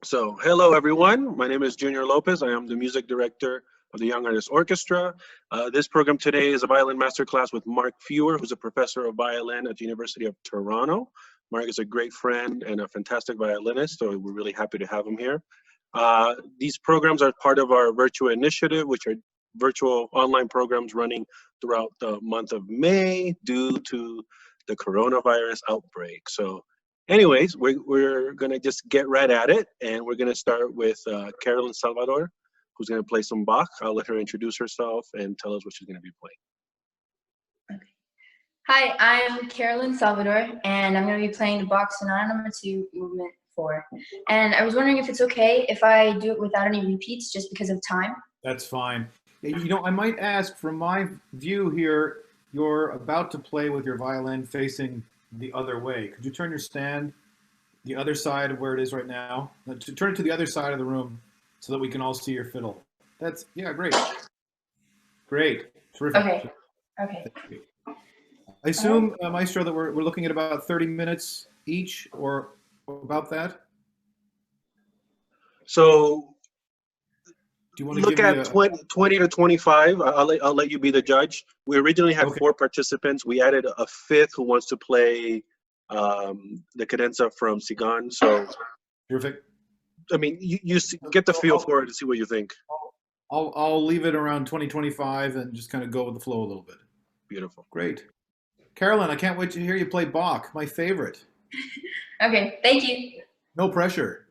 So, hello everyone. My name is Junior Lopez. I am the music director of the Young Artists Orchestra. This program today is a violin masterclass with Mark Fewer, who's a professor of violin at the University of Toronto. Mark is a great friend and a fantastic violinist, so we're really happy to have him here. These programs are part of our Virtua initiative, which are virtual online programs running throughout the month of May due to the coronavirus outbreak. So anyways, we're going to just get right at it, and we're going to start with Carolyn Salvador, who's going to play some Bach. I'll let her introduce herself and tell us what she's going to be playing. Okay. Hi, I'm Carolyn Salvador, and I'm going to be playing the Bach Sonata Number 2, Movement 4. And I was wondering if it's okay if I do it without any repeats, just because of time. That's fine. I might ask, from my view here, you're about to play with your violin facing the other way. Could you turn your stand the other side of where it is right now? Turn it to the other side of the room so that we can all see your fiddle. Yeah, great. Great. Terrific. Okay. I assume, Maestro, that we're looking at about 30 minutes each, or about that? So do you want to look at 20 to 25. I'll let you be the judge. We originally had 4 participants. We added a 5th who wants to play the cadenza from Sigan. So terrific. I mean, you get the feel for it and see what you think. I'll leave it around 2025 and just kind of go with the flow a little bit. Beautiful. Great. Carolyn, I can't wait to hear you play Bach, my favorite. Okay, thank you. No pressure.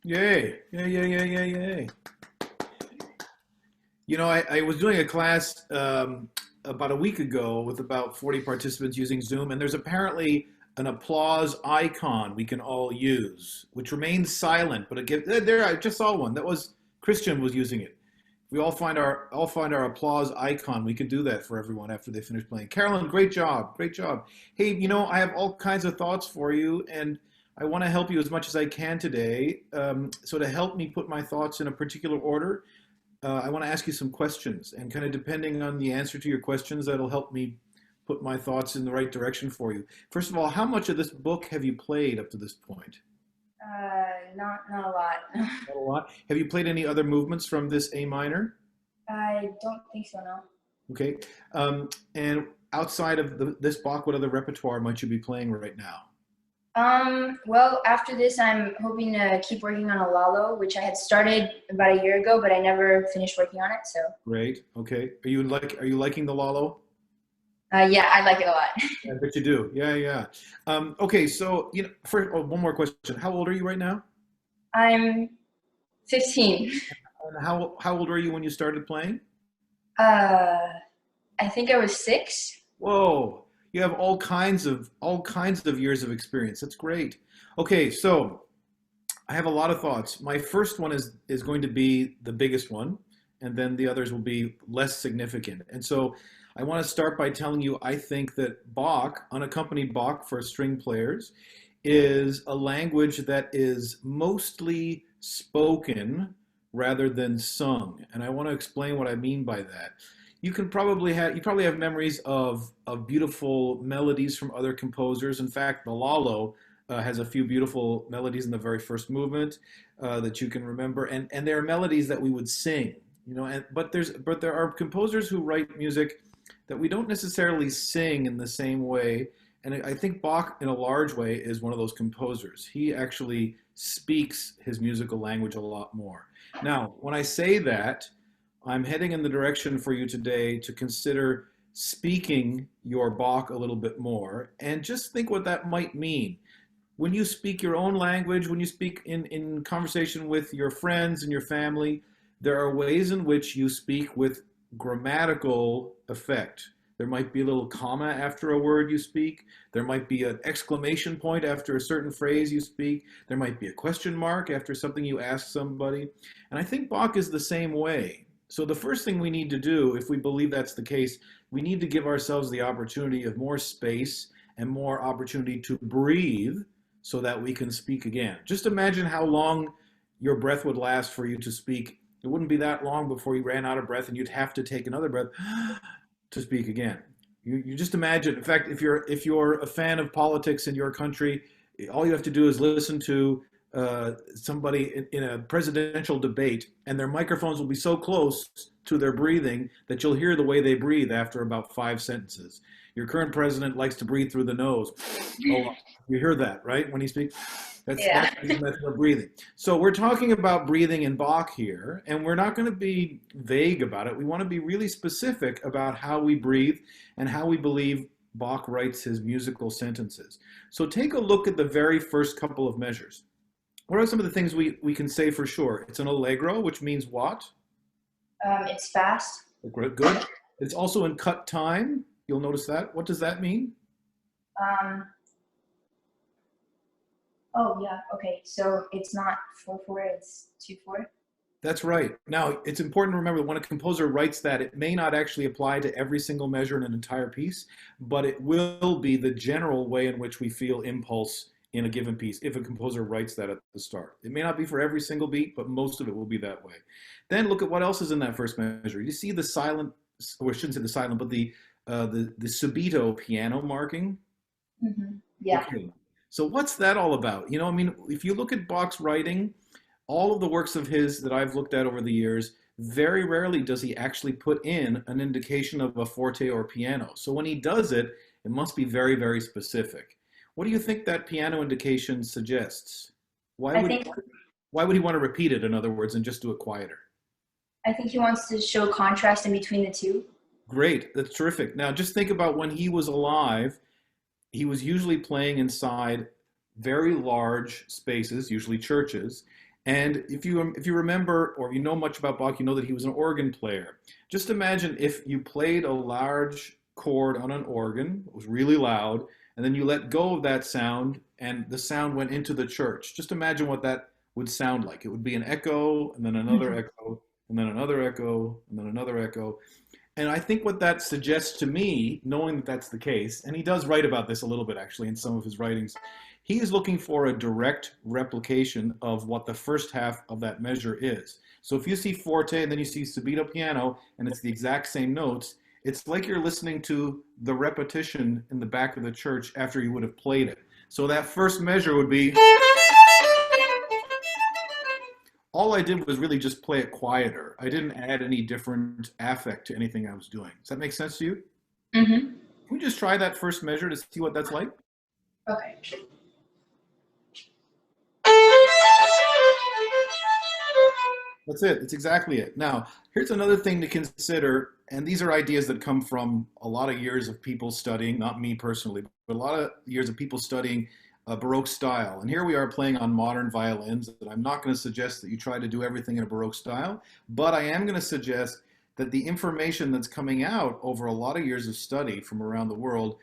Yay. Yay. You know, I was doing a class about a week ago with about 40 participants using Zoom, and there's apparently an applause icon we can all use, which remains silent, but it gives, there, I just saw one. That was, Christian was using it. We all find our applause icon. We can do that for everyone after they finish playing. Carolyn, great job, great job. Hey, you know, I have all kinds of thoughts for you, and I want to help you as much as I can today. So to help me put my thoughts in a particular order, I want to ask you some questions, and kind of depending on the answer to your questions, that'll help me put my thoughts in the right direction for you. First of all, how much of this book have you played up to this point? Not a lot. Not a lot. Have you played any other movements from this A minor? I don't think so, no. Okay. And outside of this Bach, what other repertoire might you be playing right now? Well, after this, I'm hoping to keep working on a lalo, which I had started about a year ago, but I never finished working on it. So Great. Okay. Are you liking the lalo? yeah, I like it a lot. I bet you do. Yeah, yeah. Okay. So first, one more question. How old are you right now? I'm 15. And how old were you when you started playing? I think I was 6. Whoa. You have all kinds of years of experience. That's great. Okay, so I have a lot of thoughts. My first one is going to be the biggest one, and then the others will be less significant. And so I want to start by telling you I think that Bach, unaccompanied Bach for string players, is a language that is mostly spoken rather than sung. And I want to explain what I mean by that. You probably have memories of beautiful melodies from other composers. In fact, the Lalo has a few beautiful melodies in the very first movement that you can remember, and there are melodies that we would sing, but there are composers who write music that we don't necessarily sing in the same way. And I think Bach, in a large way, is one of those composers. He actually speaks his musical language a lot more. Now, when I say that, I'm heading in the direction for you today to consider speaking your Bach a little bit more, and just think what that might mean. When you speak your own language, when you speak in conversation with your friends and your family, there are ways in which you speak with grammatical effect. There might be a little comma after a word you speak. There might be an exclamation point after a certain phrase you speak. There might be a question mark after something you ask somebody. And I think Bach is the same way. So the first thing we need to do, if we believe that's the case, we need to give ourselves the opportunity of more space and more opportunity to breathe so that we can speak again. Just imagine how long your breath would last for you to speak. It wouldn't be that long before you ran out of breath and you'd have to take another breath to speak again. You just imagine. In fact, if you're a fan of politics in your country, all you have to do is listen to somebody in a presidential debate, and their microphones will be so close to their breathing that you'll hear the way they breathe after about 5 sentences. Your current president likes to breathe through the nose. Oh, you hear that, right? When he speaks, that's his method of breathing. So we're talking about breathing in Bach here, and we're not going to be vague about it. We want to be really specific about how we breathe and how we believe Bach writes his musical sentences. So take a look at the very first couple of measures. What are some of the things we can say for sure? It's an allegro, which means what? It's fast. Good. It's also in cut time. You'll notice that. What does that mean? Oh, yeah. Okay. So it's not 4/4, it's 2/4. That's right. Now, it's important to remember that when a composer writes that, it may not actually apply to every single measure in an entire piece, but it will be the general way in which we feel impulse in a given piece if a composer writes that at the start. It may not be for every single beat, but most of it will be that way. Then look at what else is in that first measure. You see the silent, or I shouldn't say the silent, but the subito piano marking. Mm-hmm. Yeah. Okay. So what's that all about? If you look at Bach's writing, all of the works of his that I've looked at over the years, very rarely does he actually put in an indication of a forte or piano. So when he does it, it must be very, very specific. What do you think that piano indication suggests? Why would he want to repeat it, in other words, and just do it quieter? I think he wants to show contrast in between the two. Great. That's terrific. Now, just think about when he was alive, he was usually playing inside very large spaces, usually churches. And if you remember, or you know much about Bach, you know that he was an organ player. Just imagine if you played a large chord on an organ, it was really loud, and then you let go of that sound, and the sound went into the church. Just imagine what that would sound like. It would be an echo, and then another echo, and then another echo, and then another echo. And I think what that suggests to me, knowing that that's the case, and he does write about this a little bit actually in some of his writings, he is looking for a direct replication of what the first half of that measure is. So if you see forte and then you see subito piano, and it's the exact same notes, it's like you're listening to the repetition in the back of the church after you would have played it. So that first measure would be, all I did was really just play it quieter. I didn't add any different affect to anything I was doing. Does that make sense to you? Mm-hmm. Can we just try that first measure to see what that's like? Okay. That's it. It's exactly it. Now, here's another thing to consider, and these are ideas that come from a lot of years of people studying, not me personally, but a lot of years of people studying Baroque style. And here we are playing on modern violins, and I'm not going to suggest that you try to do everything in a Baroque style, but I am going to suggest that the information that's coming out over a lot of years of study from around the world,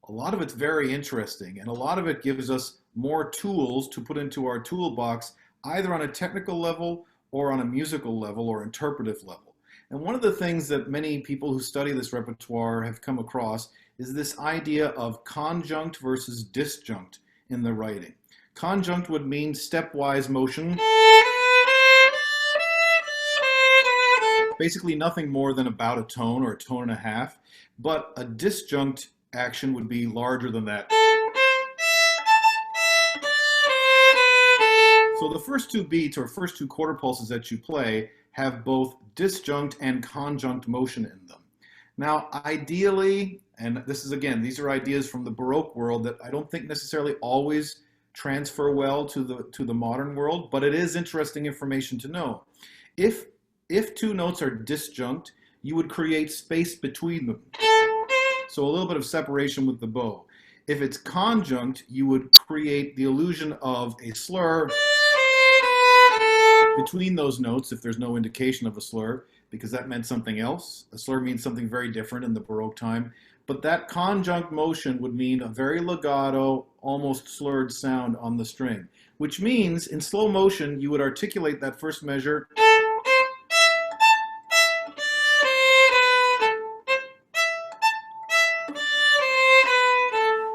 a lot of it's very interesting, and a lot of it gives us more tools to put into our toolbox, either on a technical level or on a musical level or interpretive level. And one of the things that many people who study this repertoire have come across is this idea of conjunct versus disjunct in the writing. Conjunct would mean stepwise motion, basically nothing more than about a tone or a tone and a half, but a disjunct action would be larger than that. So the first two beats or first two quarter pulses that you play have both disjunct and conjunct motion in them. Now, ideally, and this is again, these are ideas from the Baroque world that I don't think necessarily always transfer well to the modern world, but it is interesting information to know. If two notes are disjunct, you would create space between them. So a little bit of separation with the bow. If it's conjunct, you would create the illusion of a slur between those notes if there's no indication of a slur, because that meant something else. A slur means something very different in the Baroque time. But that conjunct motion would mean a very legato, almost slurred sound on the string, which means in slow motion, you would articulate that first measure.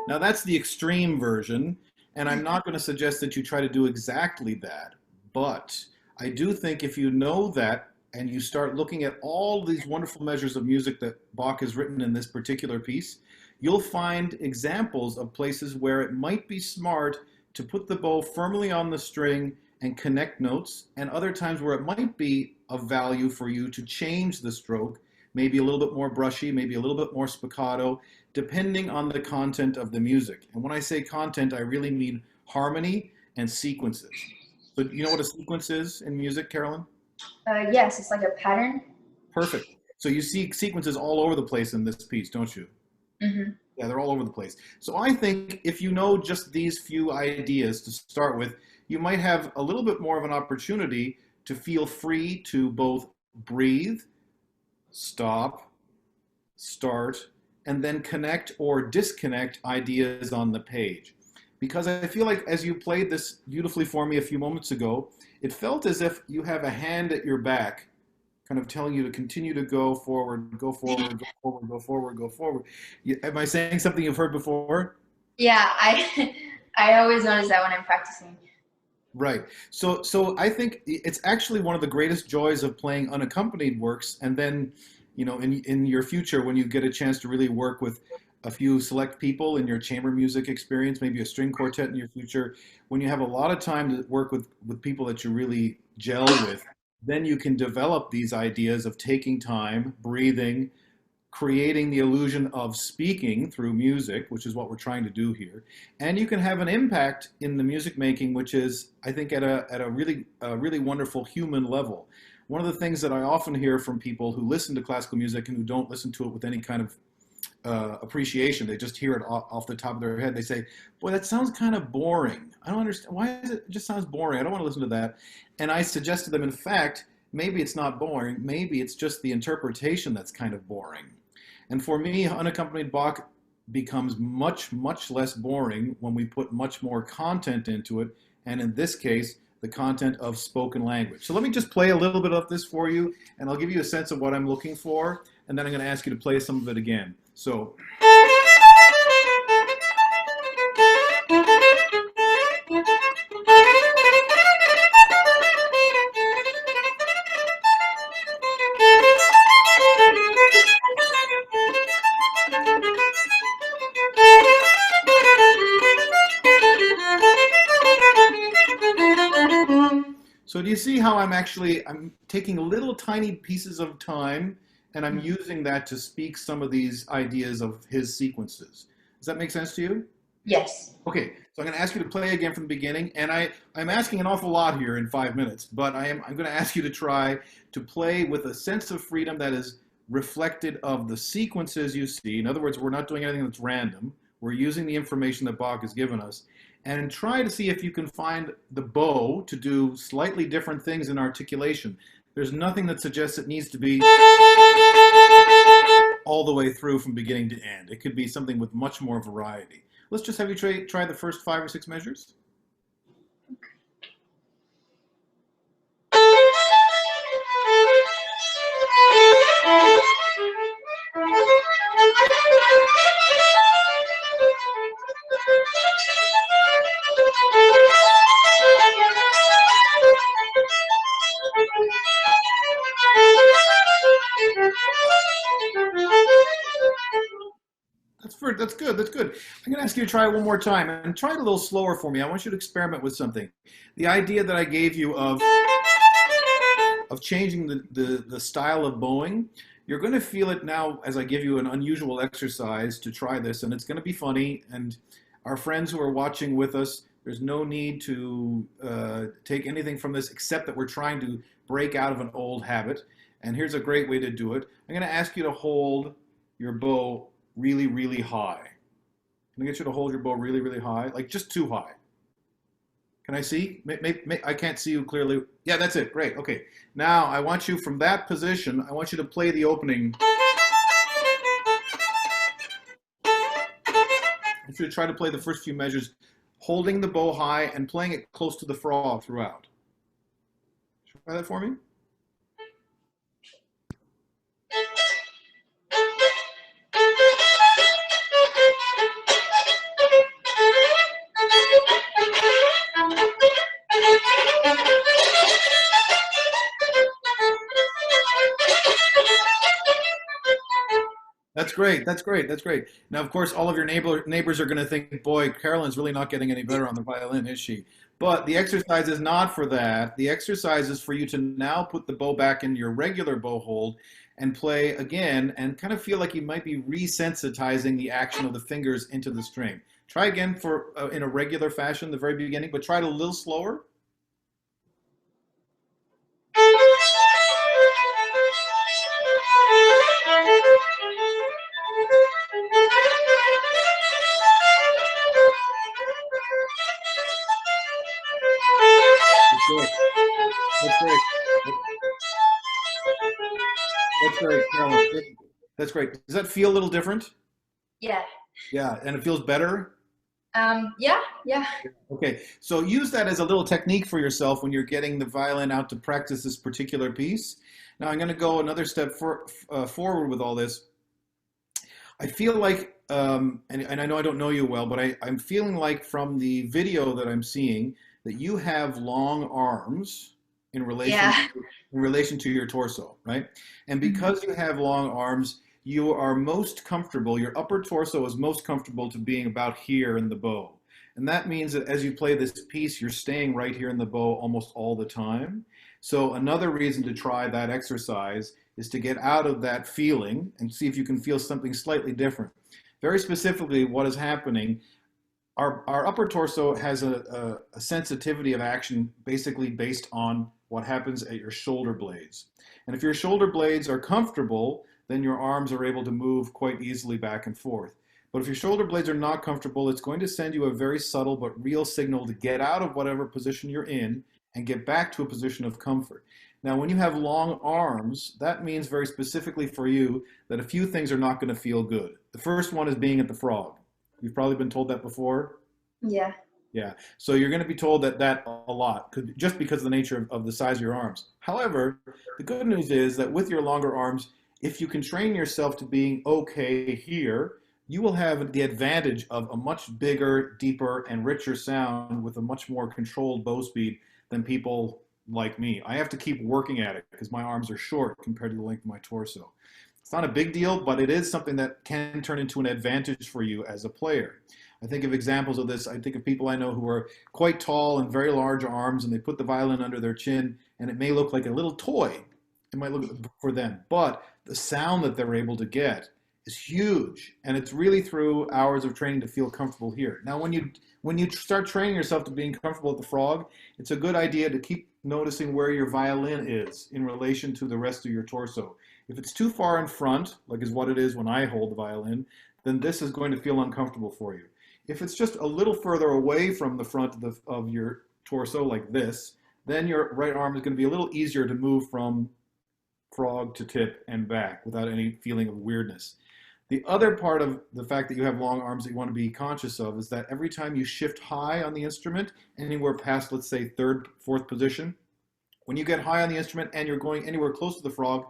Now that's the extreme version, and I'm not going to suggest that you try to do exactly that, but I do think if you know that and you start looking at all these wonderful measures of music that Bach has written in this particular piece, you'll find examples of places where it might be smart to put the bow firmly on the string and connect notes, and other times where it might be of value for you to change the stroke, maybe a little bit more brushy, maybe a little bit more spiccato, depending on the content of the music. And when I say content, I really mean harmony and sequences. So you know what a sequence is in music, Carolyn? Yes, it's like a pattern. Perfect. So you see sequences all over the place in this piece, don't you? Mm-hmm. Yeah, they're all over the place. So I think if you know just these few ideas to start with, you might have a little bit more of an opportunity to feel free to both breathe, stop, start, and then connect or disconnect ideas on the page. Because I feel like as you played this beautifully for me a few moments ago, it felt as if you have a hand at your back kind of telling you to continue to go forward, go forward, go forward, go forward, go forward. Am I saying something you've heard before? Yeah, I always notice that when I'm practicing. Right. So I think it's actually one of the greatest joys of playing unaccompanied works. And then, you know, in your future, when you get a chance to really work with a few select people in your chamber music experience, maybe a string quartet in your future, when you have a lot of time to work with people that you really gel with, then you can develop these ideas of taking time, breathing, creating the illusion of speaking through music, which is what we're trying to do here. And you can have an impact in the music making, which is, I think, at a really wonderful human level. One of the things that I often hear from people who listen to classical music and who don't listen to it with any kind of appreciation, they just hear it off the top of their head, they say, boy, that sounds kind of boring. I don't understand. Why is it just sounds boring? I don't want to listen to that. And I suggest to them, in fact, maybe it's not boring. Maybe it's just the interpretation that's kind of boring. And for me, unaccompanied Bach becomes much, much less boring when we put much more content into it, and in this case, the content of spoken language. So let me just play a little bit of this for you, and I'll give you a sense of what I'm looking for, and then I'm going to ask you to play some of it again. So. So do you see how I'm taking little tiny pieces of time and I'm using that to speak some of these ideas of his sequences. Does that make sense to you? Yes. Okay, so I'm going to ask you to play again from the beginning, and I'm asking an awful lot here in 5 minutes, but I'm going to ask you to try to play with a sense of freedom that is reflected of the sequences you see. In other words, we're not doing anything that's random. We're using the information that Bach has given us, and try to see if you can find the bow to do slightly different things in articulation. There's nothing that suggests it needs to be all the way through from beginning to end. It could be something with much more variety. Let's just have you try the first 5 or 6 measures. That's good. That's good. I'm going to ask you to try it one more time, and try it a little slower for me. I want you to experiment with something. The idea that I gave you of changing the style of bowing, you're going to feel it now as I give you an unusual exercise to try this, and it's going to be funny. And our friends who are watching with us, there's no need to take anything from this except that we're trying to break out of an old habit. And here's a great way to do it. I'm going to ask you to hold your bow really, really high. Can I get you to hold your bow really, really high? Like just too high. Can I see? I can't see you clearly. Yeah, that's it. Great. Okay. Now I want you from that position, I want you to play the opening. I want you to try to play the first few measures, holding the bow high and playing it close to the frog throughout. Try that for me. That's great. That's great. That's great. Now, of course, all of your neighbors are going to think, boy, Carolyn's really not getting any better on the violin, is she? But the exercise is not for that. The exercise is for you to now put the bow back in your regular bow hold and play again and kind of feel like you might be resensitizing the action of the fingers into the string. Try again for in a regular fashion, the very beginning, but try it a little slower. That's great. That's great, Carolyn. That's great. Does that feel a little different? Yeah. Yeah, and it feels better? Yeah. Okay, so use that as a little technique for yourself when you're getting the violin out to practice this particular piece. Now I'm going to go another step forward with all this. I feel like, and I know I don't know you well, but I'm feeling like from the video that I'm seeing that you have long arms in relation to your torso, right? And because you have long arms, you are most comfortable, your upper torso is most comfortable to being about here in the bow. And that means that as you play this piece, you're staying right here in the bow almost all the time. So another reason to try that exercise is to get out of that feeling and see if you can feel something slightly different. Very specifically, what is happening, our upper torso has a sensitivity of action basically based on what happens at your shoulder blades. And if your shoulder blades are comfortable, then your arms are able to move quite easily back and forth. But if your shoulder blades are not comfortable, it's going to send you a very subtle but real signal to get out of whatever position you're in and get back to a position of comfort. Now, when you have long arms, that means very specifically for you that a few things are not going to feel good. The first one is being at the frog. You've probably been told that before. Yeah. Yeah, so you're going to be told that a lot, just because of the nature of the size of your arms. However, the good news is that with your longer arms, if you can train yourself to being okay here, you will have the advantage of a much bigger, deeper, and richer sound with a much more controlled bow speed than people like me. I have to keep working at it because my arms are short compared to the length of my torso. It's not a big deal, but it is something that can turn into an advantage for you as a player. I think of examples of this. I think of people I know who are quite tall and very large arms, and they put the violin under their chin, and it may look like a little toy. It might look for them, but the sound that they're able to get is huge, and it's really through hours of training to feel comfortable here. Now, when you start training yourself to being comfortable at the frog, it's a good idea to keep noticing where your violin is in relation to the rest of your torso. If it's too far in front, like is what it is when I hold the violin, then this is going to feel uncomfortable for you. If it's just a little further away from the front of your torso, like this, then your right arm is going to be a little easier to move from frog to tip and back without any feeling of weirdness. The other part of the fact that you have long arms that you want to be conscious of is that every time you shift high on the instrument, anywhere past, let's say, third, fourth position, when you get high on the instrument and you're going anywhere close to the frog,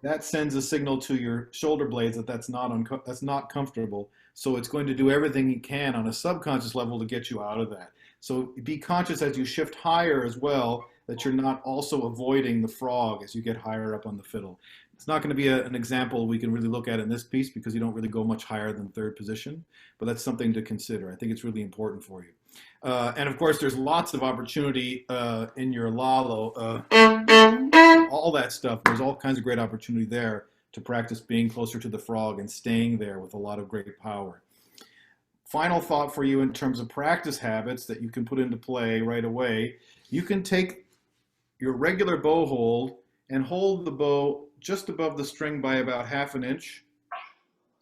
that sends a signal to your shoulder blades that that's not comfortable. So it's going to do everything it can on a subconscious level to get you out of that. So be conscious as you shift higher as well that you're not also avoiding the frog as you get higher up on the fiddle. It's not going to be an example we can really look at in this piece because you don't really go much higher than third position, but that's something to consider. I think it's really important for you. And of course, there's lots of opportunity in your lalo, all that stuff. There's all kinds of great opportunity there to practice being closer to the frog and staying there with a lot of great power. Final thought for you in terms of practice habits that you can put into play right away. You can take your regular bow hold and hold the bow just above the string by about ½ an inch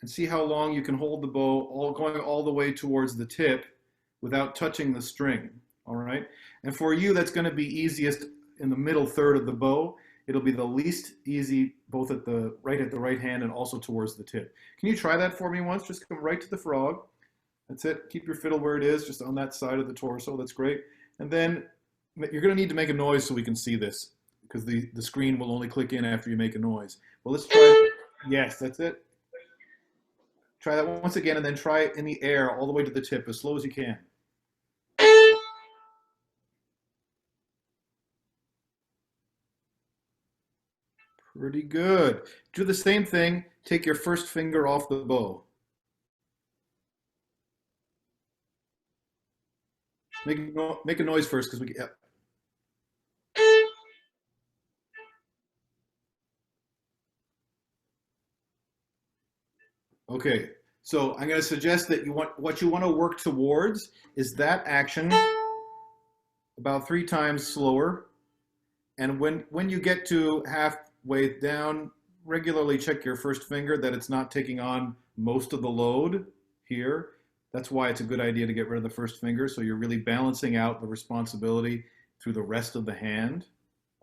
and see how long you can hold the bow going all the way towards the tip without touching the string, all right? And for you, that's going to be easiest in the middle third of the bow. It'll be the least easy both at the right hand and also towards the tip. Can you try that for me once? Just come right to the frog. That's it. Keep your fiddle where it is, just on that side of the torso. That's great. And then you're going to need to make a noise so we can see this because the screen will only click in after you make a noise. Well, let's try. Yes, that's it. Try that once again and then try it in the air all the way to the tip as slow as you can. Pretty good. Do the same thing. Take your first finger off the bow. Make a noise first because we get. Okay, so I'm going to suggest that what you want to work towards is that action about 3 times slower. And when you get to halfway down, regularly check your first finger that it's not taking on most of the load here. That's why it's a good idea to get rid of the first finger, so you're really balancing out the responsibility through the rest of the hand,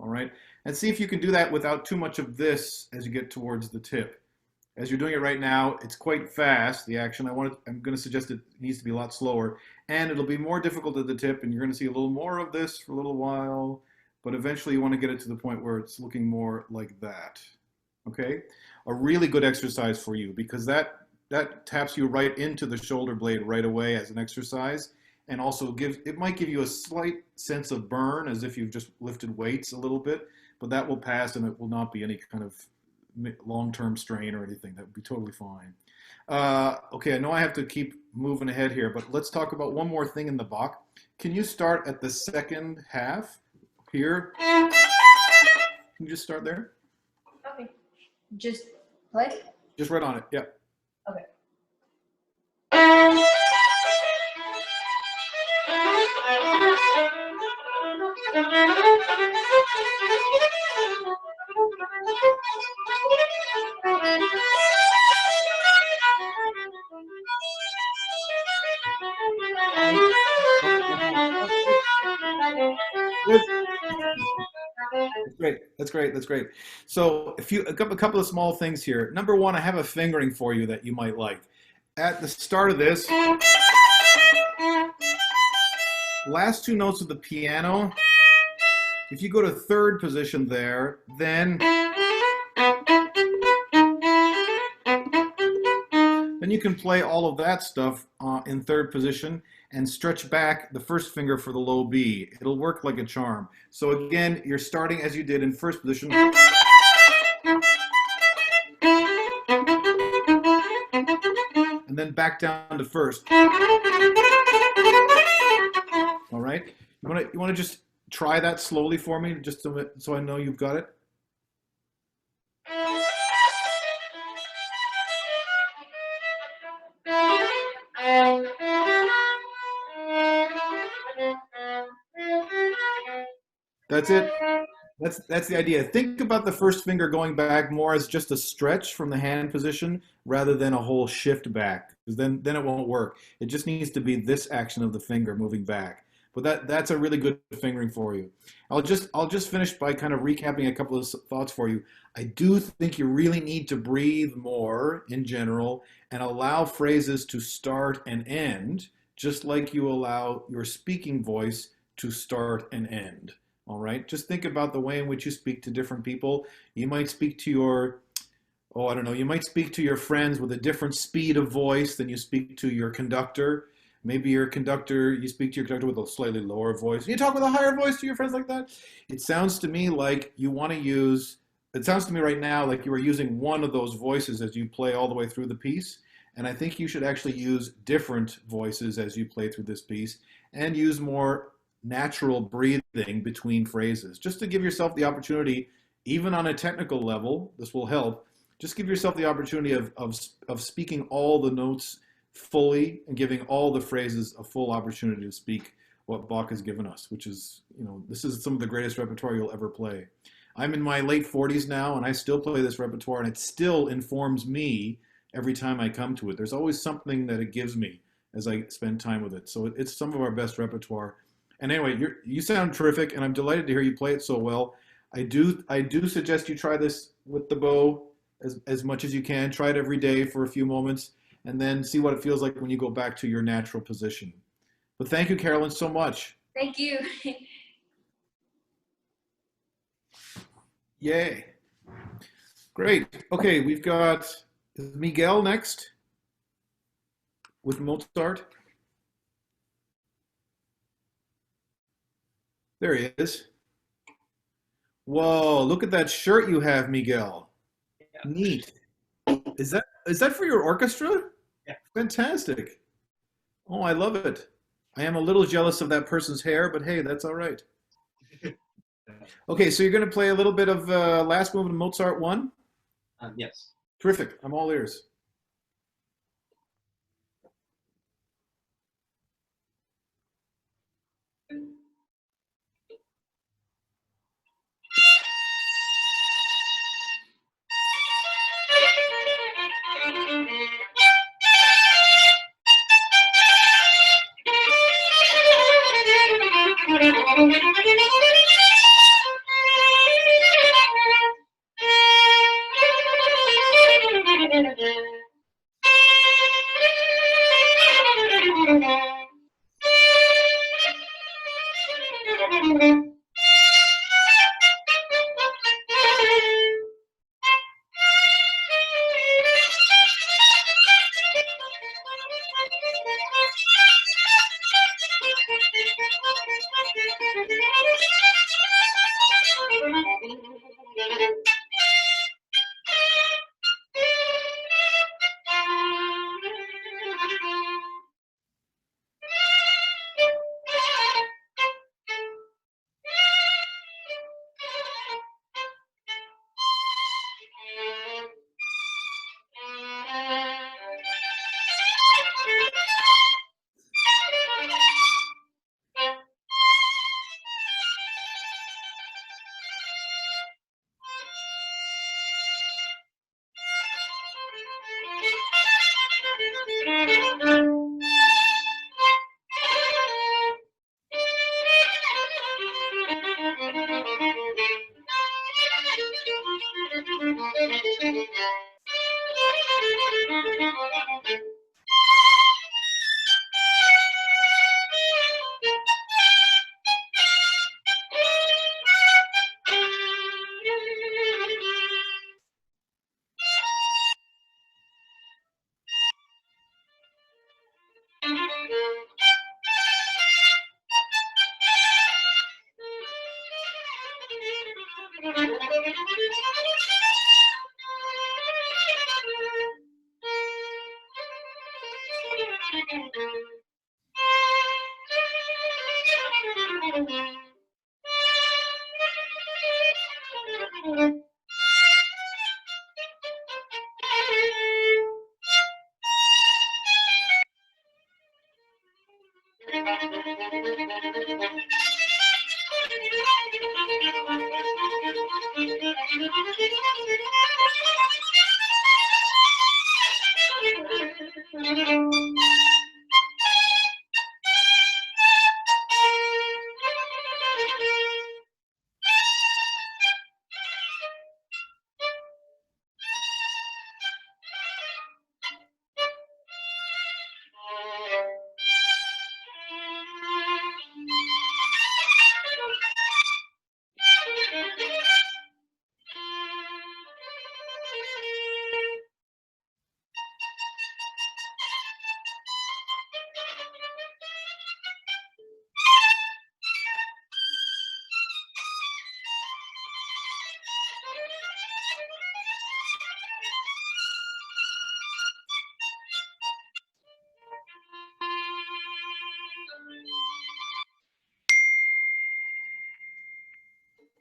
all right? And see if you can do that without too much of this as you get towards the tip. As you're doing it right now, it's quite fast, the action. I'm going to suggest it needs to be a lot slower, and it'll be more difficult at the tip, and you're going to see a little more of this for a little while, but eventually you want to get it to the point where it's looking more like that, okay? A really good exercise for you because that taps you right into the shoulder blade right away as an exercise, and also it might give you a slight sense of burn as if you've just lifted weights a little bit, but that will pass and it will not be any kind of long-term strain or anything. That would be totally fine. Okay, I know I have to keep moving ahead here, but let's talk about one more thing in the Bach. Can you start at the second half here? Can you just start there? Okay. Just play? Just right on it, yeah. Okay. Good. That's great. That's great. That's great. So a couple of small things here. Number one, I have a fingering for you that you might like. At the start of this, last two notes of the piano, if you go to third position there, then you can play all of that stuff in third position and stretch back the first finger for the low B. It'll work like a charm. So again, you're starting as you did in first position. And then back down to first. All right. You want to just try that slowly for me, just so I know you've got it. That's it. That's the idea. Think about the first finger going back more as just a stretch from the hand position rather than a whole shift back, because then it won't work. It just needs to be this action of the finger moving back. But that's a really good fingering for you. I'll just finish by kind of recapping a couple of thoughts for you. I do think you really need to breathe more in general and allow phrases to start and end, just like you allow your speaking voice to start and end. All right, just think about the way in which you speak to different people. You might speak to your, I don't know, you might speak to your friends with a different speed of voice than you speak to your conductor. Maybe you speak to your conductor with a slightly lower voice. You talk with a higher voice to your friends like that. It sounds to me like it sounds to me right now like you are using one of those voices as you play all the way through the piece. And I think you should actually use different voices as you play through this piece and use more natural breathing between phrases, just to give yourself the opportunity, even on a technical level, this will help, just give yourself the opportunity of speaking all the notes fully and giving all the phrases a full opportunity to speak what Bach has given us, which is, this is some of the greatest repertoire you'll ever play. I'm in my late 40s now, and I still play this repertoire, and it still informs me every time I come to it. There's always something that it gives me as I spend time with it. So it's some of our best repertoire. And anyway, you sound terrific, and I'm delighted to hear you play it so well. I do suggest you try this with the bow as much as you can. Try it every day for a few moments, and then see what it feels like when you go back to your natural position. But thank you, Carolyn, so much. Thank you. Yay. Great. Okay, we've got Miguel next with Mozart. There he is. Whoa, look at that shirt you have, Miguel. Yeah. Neat. Is that for your orchestra? Yeah. Fantastic. Oh, I love it. I am a little jealous of that person's hair, but hey, that's all right. Okay, so you're going to play a little bit of last movement of Mozart 1? Yes. Terrific. I'm all ears.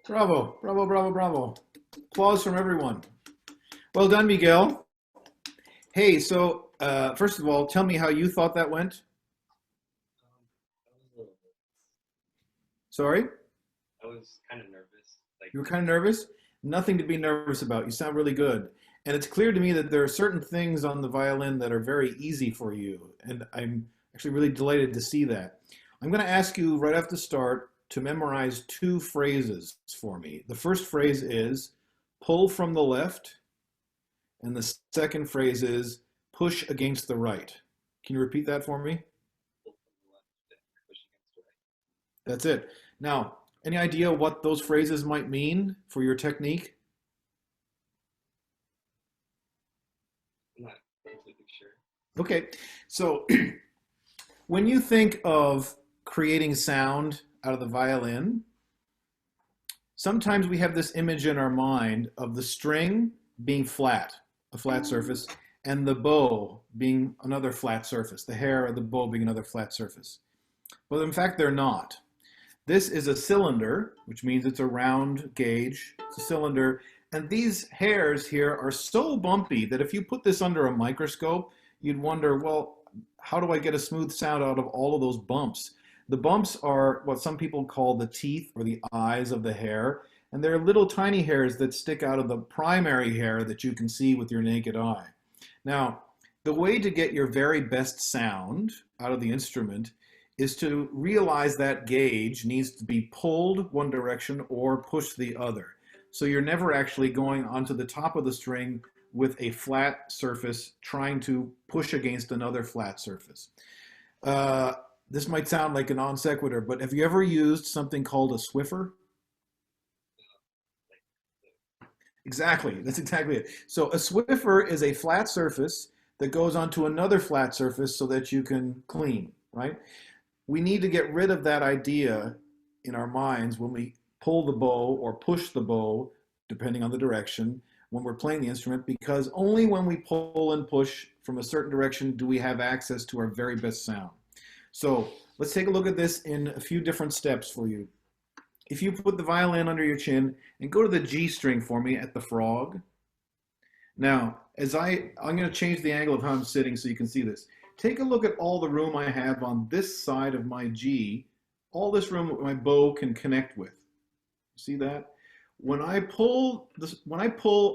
Bravo, bravo, bravo, bravo. Applause from everyone. Well done, Miguel. Hey, so first of all, tell me how you thought that went. Sorry? I was kind of nervous. You were kind of nervous? Nothing to be nervous about. You sound really good. And it's clear to me that there are certain things on the violin that are very easy for you. And I'm actually really delighted to see that. I'm going to ask you right off the start to memorize 2 phrases for me. The first phrase is pull from the left, and the second phrase is push against the right. Can you repeat that for me? Pull from the left and push against the right. That's it. Now, any idea what those phrases might mean for your technique? I'm not completely sure. Okay, so when you think of creating sound out of the violin, sometimes we have this image in our mind of the string being flat, a flat surface, and the bow being another flat surface, the hair of the bow being another flat surface. But in fact, they're not. This is a cylinder, which means it's a round gauge. It's a cylinder, and these hairs here are so bumpy that if you put this under a microscope, you'd wonder, well, how do I get a smooth sound out of all of those bumps? The bumps are what some people call the teeth or the eyes of the hair, and they're little tiny hairs that stick out of the primary hair that you can see with your naked eye. Now, the way to get your very best sound out of the instrument is to realize that gauge needs to be pulled one direction or pushed the other. So you're never actually going onto the top of the string with a flat surface trying to push against another flat surface. This might sound like a non sequitur, but have you ever used something called a Swiffer? Exactly, that's exactly it. So a Swiffer is a flat surface that goes onto another flat surface so that you can clean, right? We need to get rid of that idea in our minds when we pull the bow or push the bow, depending on the direction, when we're playing the instrument, because only when we pull and push from a certain direction do we have access to our very best sound. So let's take a look at this in a few different steps for you. If you put the violin under your chin and go to the G string for me at the frog. Now, I'm going to change the angle of how I'm sitting so you can see this. Take a look at all the room I have on this side of my G, all this room my bow can connect with. See that? When I pull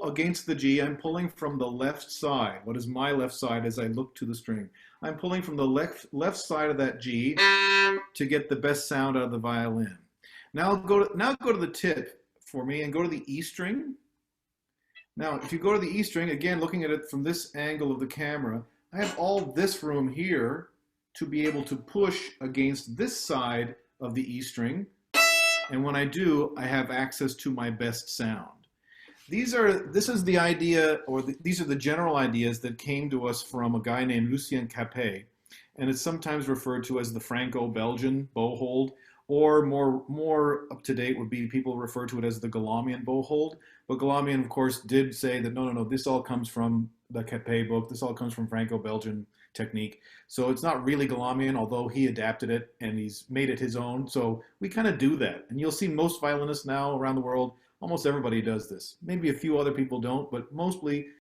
against the G, I'm pulling from the left side. What is my left side as I look to the string? I'm pulling from the left side of that G to get the best sound out of the violin. Now go to the tip for me and go to the E string. Now, if you go to the E string, again, looking at it from this angle of the camera, I have all this room here to be able to push against this side of the E string. And when I do, I have access to my best sound. This is the idea, or these are the general ideas that came to us from a guy named Lucien Capet, and it's sometimes referred to as the Franco-Belgian bow hold, or more up to date would be people refer to it as the Galamian bow hold. But Galamian, of course, did say that no, this all comes from the Capet book. This all comes from Franco-Belgian technique. So it's not really Galamian, although he adapted it and he's made it his own. So we kind of do that. And you'll see most violinists now around the world, almost everybody does this. Maybe a few other people don't, but mostly